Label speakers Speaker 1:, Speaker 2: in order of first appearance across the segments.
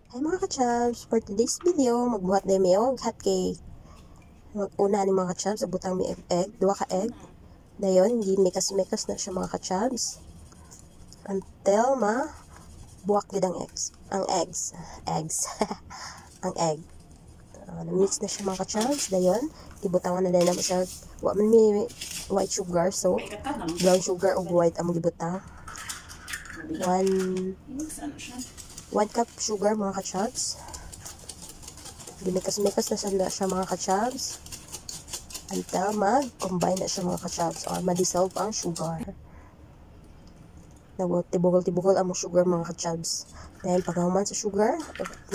Speaker 1: Hi mga ka-chubs, for today's video, magbuhat na may hot cake. Mag-una ni mga ka-chubs, abutang may egg, 2 ka egg. Dayon, hindi mekas-mekas na siya mga ka-chubs. Until buwak nid ang eggs. Ang egg. Na-mix na siya mga ka-chubs. Dayon, ibutangan na din naman siya. Wa man may white sugar, so brown sugar o white ang gibutang. 1 cup sugar mga ka-chubs. Gimikas-mikas na siya mga ka-chubs until mag-combine na siya mga ka-chubs or ma-dissolve ang sugar. Tibugol-tibugol ang sugar mga ka-chubs. Dahil pagkahuman sa sugar,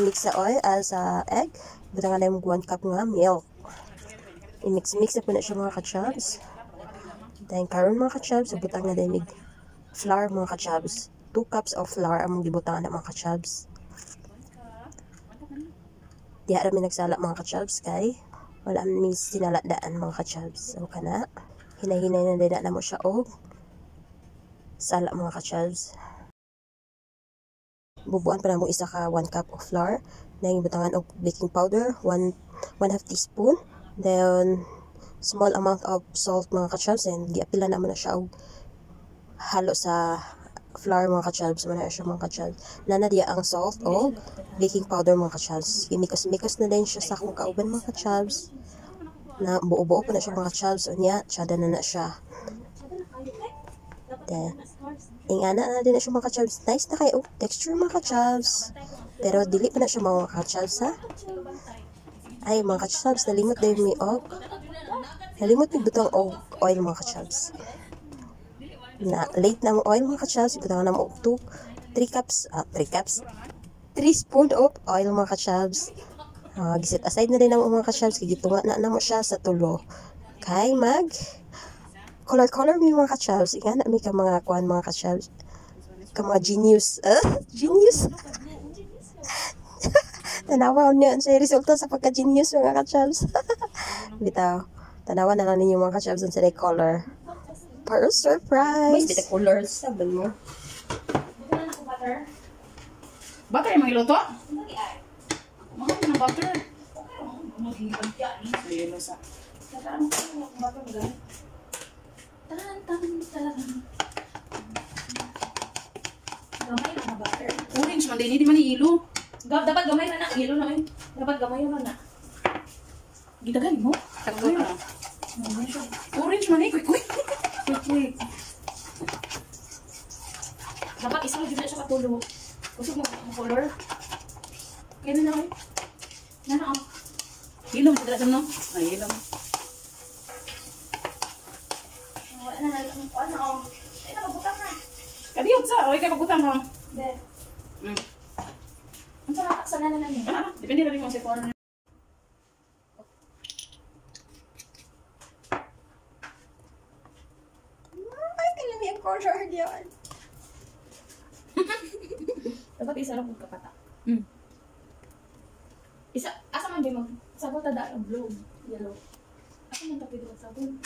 Speaker 1: mix sa oil, sa egg, butangan na yung 1 cup nga milk. I-mix-mix na po na siya mga ka-chubs. Dahil karon mga ka-chubs, butang na din flour mga ka-chubs. 2 cups of flour ang gibutangan na mga ka-chubs. Diha rami nagsala mga ka-chubs kay wala mi sinaladaan mga ka-chubs. So kana hinay-hinay na din na mo siya og sala mga ka-chubs. Bubuan pa na mo isa ka 1 cup of flour, then ibutangan og baking powder 1/2 teaspoon, then small amount of salt mga ka-chubs, and giapila na mo na siya og halo sa flour mga ka-chubs. Mana siya mga ka-chubs. Nana diya ang salt o baking powder mga ka-chubs. Imikos-mikos na din siya sa akong kauban mga ka-chubs. Na buo-buo pa na siya mga ka-chubs. Unya, tsada na siya. Then, ingana na din na siya mga ka-chubs. Nice na kayo texture mga ka-chubs. Pero dili pa na siya mga ka-chubs ha. Ay mga ka-chubs, nalimot din mi og. Nalimot mi butang og oil mga ka-chubs. Na late na mo oil mga ka-chubs, ibutangan na mo 3 spoon of oil mga ka-chubs. Giset aside na din na mo mga ka-chubs, gitunga na mo siya sa tulo. Kay color mi mga ka-chubs. Ingana mi ka mga kuan mga ka-chubs. Ka mga genius. Genius. Tanawa niyo sa resulta sa pagka-genius mga ka-chubs. Bitaw. Tanawa na lang ninyo mga ka-chubs sa color. Para surprise! Mas bita colors, sabi mo.
Speaker 2: Bukan ako butter.
Speaker 3: Butter yung mga iluto?
Speaker 2: Mahal ng butter.
Speaker 3: Maghihipan siya eh. Ayun sa.
Speaker 2: Tataan ko ng butter mo gani. Tahan. Gamay na na butter.
Speaker 3: Orange man din, hindi man ihilo.
Speaker 2: Dapat gamay na na. Hilo na eh. Dapat gamay na na.
Speaker 3: Gitagan mo? Takbo na. Orange man eh, quick.
Speaker 2: Quick. Dapat isang dyan na siya katulo. Kusog mo color. Kaya na eh. Nana ako.
Speaker 3: Hilo mo, talaga no? Ay, hilo mo.
Speaker 2: Ano ako. Ay, nakabutang na.
Speaker 3: Kadiyot sa, okay ka pagbutan mo.
Speaker 2: Be. Ang sa nana na niya.
Speaker 3: Depende na rin mo sa kung ano.
Speaker 1: Color diyan.
Speaker 2: Dapat isa lang kung kapata. Isa, asa man ba mag sabon tada ang blue, yellow. Asa man tapid mag sabon?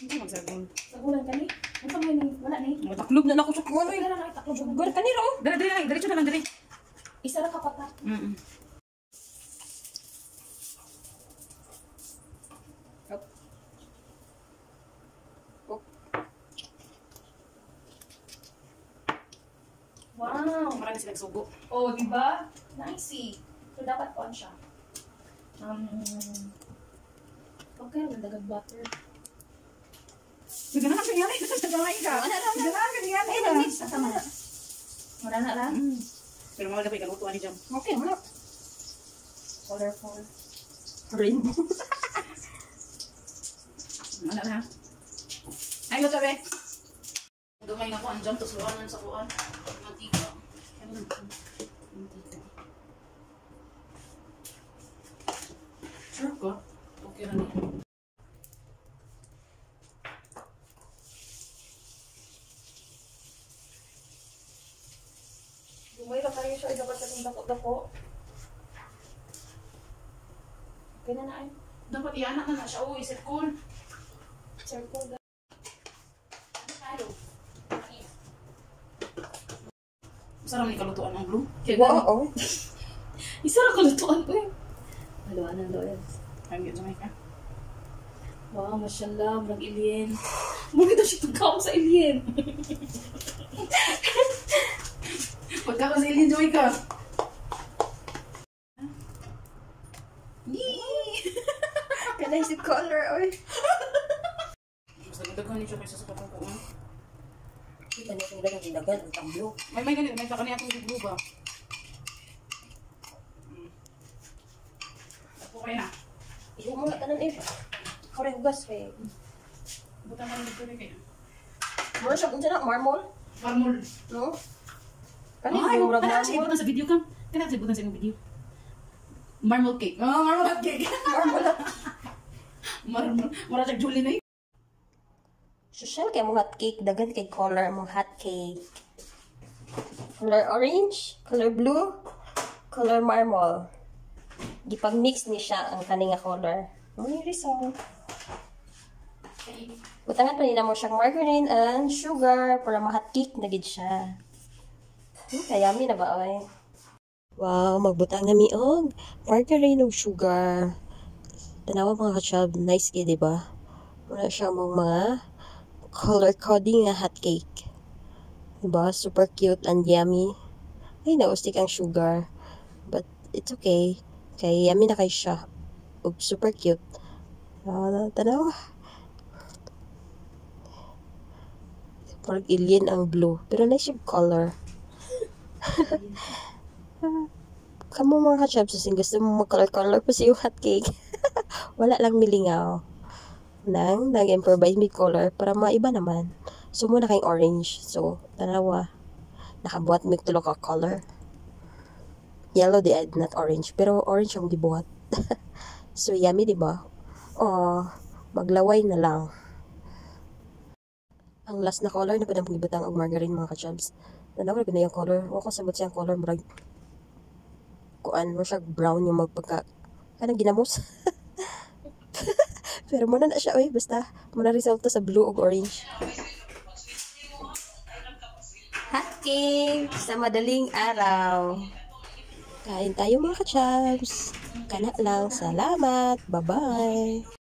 Speaker 3: Hindi magsabon.
Speaker 2: Sabunan kani. Ang samay ni wala ni.
Speaker 3: Mataklog na ako sa kuwan.
Speaker 2: Wala na taklo.
Speaker 3: Sugar ka nilo. Dali, diretso na lang dali.
Speaker 2: Isa lang kapata. Wow!
Speaker 3: Marami silang sugo.
Speaker 2: Oh, di ba? Nice. So dapat on siya. Okay, nagdagan butter.
Speaker 3: Sige na siya yan. Nagdamay ka.
Speaker 2: Wala lang.
Speaker 3: Sige na yan.
Speaker 2: Ay, nag-mix. Tama na. Wala na lang.
Speaker 3: Pero mga gabay, kalutuan ni Jam.
Speaker 2: Okay, wala. Colorful.
Speaker 1: Rainbow.
Speaker 3: Wala na. Ay, luto be. Dumay na ko ang Jam. Tapos luwan sa kuwan. Mantika. Sure ko. Okay na niya.
Speaker 2: Lumay lang kayo siya. Dapat sa dako-dako. Okay na na ay.
Speaker 3: Dapat ianak na siya. Oh, isip ko.
Speaker 2: Circle.
Speaker 3: Sarang ni kalutuan ang blue.
Speaker 1: Wow.
Speaker 2: Isa ra kalutuan ko eh. Haluan ng loyal.
Speaker 3: Ay, gito may ka.
Speaker 2: Wow, mashallah, murag alien. Murag daw siya tugkaw sa alien.
Speaker 3: Pagkakasilin, Joy ka.
Speaker 1: Kanay si color, oy.
Speaker 3: Mas nagdagan ni Joy sa sapatong ko.
Speaker 1: Kanay kong dagan ang tablo.
Speaker 3: May ganito, may kakani atong blue ba? Okay na.
Speaker 1: Iyo mo na tanan eh. Kore hugas kay.
Speaker 3: Butan ka ng dito kayo.
Speaker 1: Mura siya kung na marmol,
Speaker 3: Marmol.
Speaker 1: no? Kanay
Speaker 3: Ay,
Speaker 1: mura
Speaker 3: kana kasi
Speaker 1: marmol.
Speaker 3: ibutan sa video ka. Kana kasi ibutan sa inyong video. Marmol cake. Oh, marmol cake.
Speaker 1: Marmol.
Speaker 3: Marmol. Mura siya Julie na yun.
Speaker 1: Social kay mong hot cake, dagan kay color mong hot cake. Color orange, color blue, color marmol. Gipag-mix ni siya ang kaninga color. May result. Butangan pa nila mo siyang margarine and sugar para ma-hot cake na gid siya. Kayami na ba oy? Wow, magbutang na mi og margarine ug sugar. Tanawa mga kachab, nice gid, di ba? Wala siya mong mga color coding nga hot cake. Diba? Super cute and yummy. Ay, naustik ang sugar. But, it's okay. Kay yummy na kay siya. Ug super cute. Tanaw. Parang alien ang blue. Pero nice yung color. Kamu mga ka-chubs, gusto mo mag-color-color pa sa yung hot cake. Wala lang milingaw. Nag-improvise may color para maiba naman. So, muna kayong orange. So, tanawa. Nakabuhat may tulo ka color. Yellow di not orange. Pero orange ang gibuhat. So, yummy, diba? Oh, maglaway na lang. Ang last na color na pa ng pagibutang ang margarine mga ka-chubs. Tanawa na yung color. O ko sabot siyang color. Marag kuan mo siya brown yung magpagka. Kanang ginamos. Pero muna na siya, oy, basta muna resulta sa blue o orange. Hot cake sa madaling araw. Kain tayo mga ka-chubs. Kana lang. Salamat. Bye-bye.